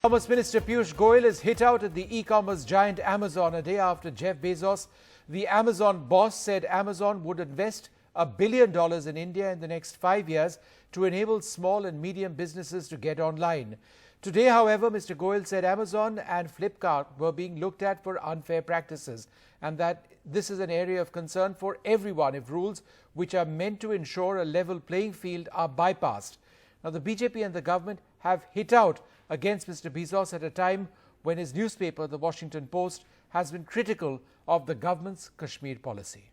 Commerce Minister Piyush Goyal is hit out at the e-commerce giant Amazon a day after Jeff Bezos, the Amazon boss, said Amazon would invest $1 billion in India in the next 5 years to enable small and medium businesses to get online. Today, however, Mr. Goyal said Amazon and Flipkart were being looked at for unfair practices and that this is an area of concern for everyone if rules which are meant to ensure a level playing field are bypassed. Now, the BJP and the government have hit out against Mr. Bezos at a time when his newspaper, The Washington Post, has been critical of the government's Kashmir policy.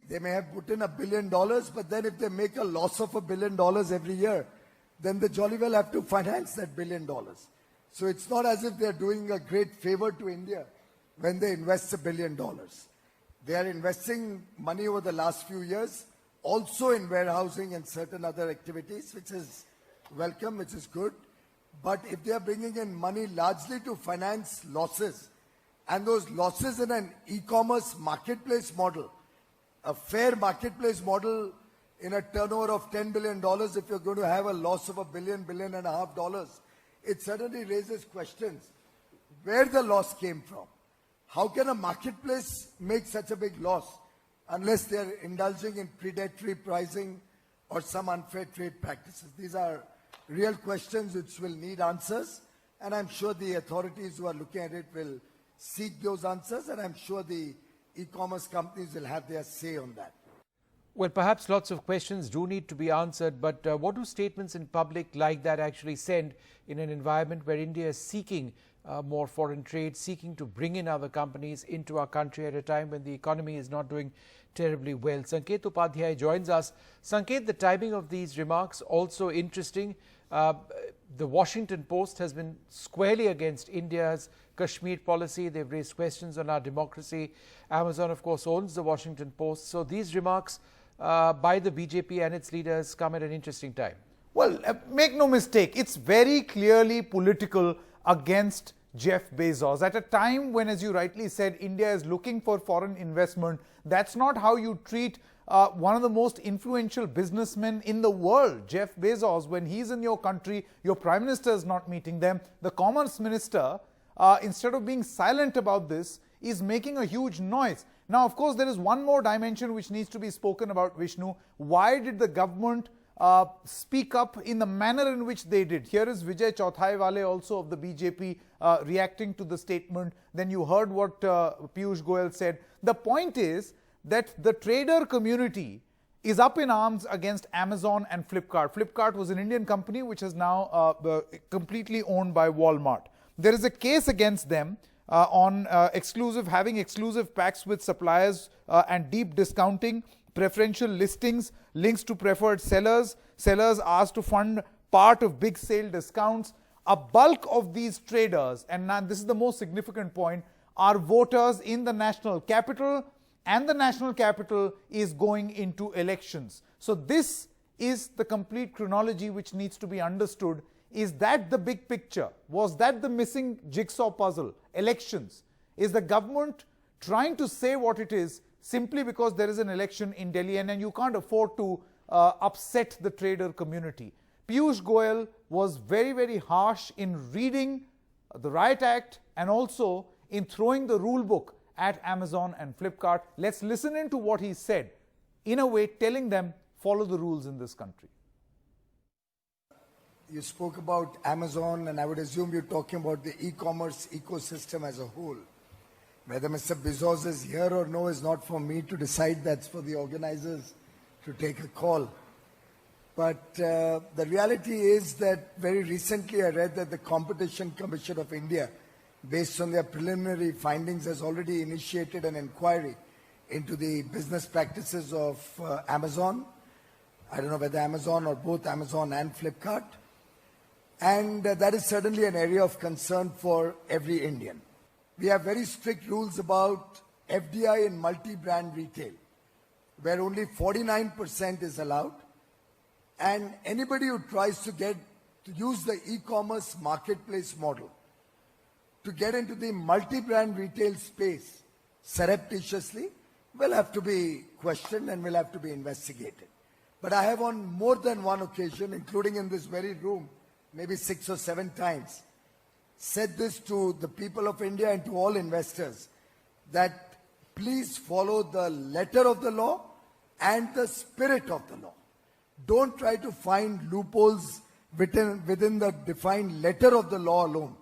They may have put in $1 billion, but then if they make a loss of $1 billion every year, then they jolly well have to finance that $1 billion. So it's not as if they're doing a great favor to India when they invest $1 billion. They are investing money over the last few years, also in warehousing and certain other activities, which is welcome, which is good. But if they are bringing in money largely to finance losses, and those losses in an e-commerce marketplace model, a fair marketplace model in a turnover of $10 billion, if you're going to have a loss of $1 billion, $1.5 billion, it certainly raises questions where the loss came from. How can a marketplace make such a big loss unless they're indulging in predatory pricing or some unfair trade practices? These are real questions which will need answers, and I'm sure the authorities who are looking at it will seek those answers, and I'm sure the e-commerce companies will have their say on that. Well, perhaps lots of questions do need to be answered, but what do statements in public like that actually send in an environment where India is seeking more foreign trade, seeking to bring in other companies into our country at a time when the economy is not doing terribly well? Sanket Upadhyay joins us. Sanket, the timing of these remarks also interesting. The Washington Post has been squarely against India's Kashmir policy. They've raised questions on our democracy. Amazon, of course, owns the Washington Post. So these remarks by the BJP and its leaders come at an interesting time. Well, make no mistake, it's very clearly political against Jeff Bezos. At a time when, as you rightly said, India is looking for foreign investment, that's not how you treat one of the most influential businessmen in the world, Jeff Bezos. When he's in your country, your Prime Minister is not meeting them. The Commerce Minister, instead of being silent about this, is making a huge noise. Now, of course, there is one more dimension which needs to be spoken about, Vishnu. Why did the government speak up in the manner in which they did? Here is Vijay Chauthaiwale, also of the BJP, reacting to the statement. Then you heard what Piyush Goyal said. The point is that the trader community is up in arms against Amazon and Flipkart. Flipkart was an Indian company which is now completely owned by Walmart. There is a case against them on having exclusive packs with suppliers and deep discounting, preferential listings, links to preferred sellers, sellers asked to fund part of big sale discounts. A bulk of these traders, and now this is the most significant point, are voters in the national capital, and the national capital is going into elections. So this is the complete chronology which needs to be understood. Is that the big picture? Was that the missing jigsaw puzzle? Elections. Is the government trying to say what it is simply because there is an election in Delhi and you can't afford to upset the trader community? Piyush Goyal was very, very harsh in reading the Riot Act and also in throwing the rule book at Amazon and Flipkart. Let's listen into what he said, in a way telling them, follow the rules in this country. You spoke about Amazon, and I would assume you're talking about the e-commerce ecosystem as a whole. Whether Mr. Bezos is here or no is not for me to decide. That's for the organizers to take a call. But the reality is that very recently I read that the Competition Commission of India, based on their preliminary findings, has already initiated an inquiry into the business practices of Amazon. I don't know whether Amazon or both Amazon and Flipkart. And that is certainly an area of concern for every Indian. We have very strict rules about FDI in multi-brand retail, where only 49% is allowed. And anybody who tries to use the e-commerce marketplace model to get into the multi-brand retail space surreptitiously will have to be questioned and will have to be investigated. But I have on more than one occasion, including in this very room, maybe 6 or 7 times, said this to the people of India and to all investors, that please follow the letter of the law and the spirit of the law. Don't try to find loopholes within the defined letter of the law alone.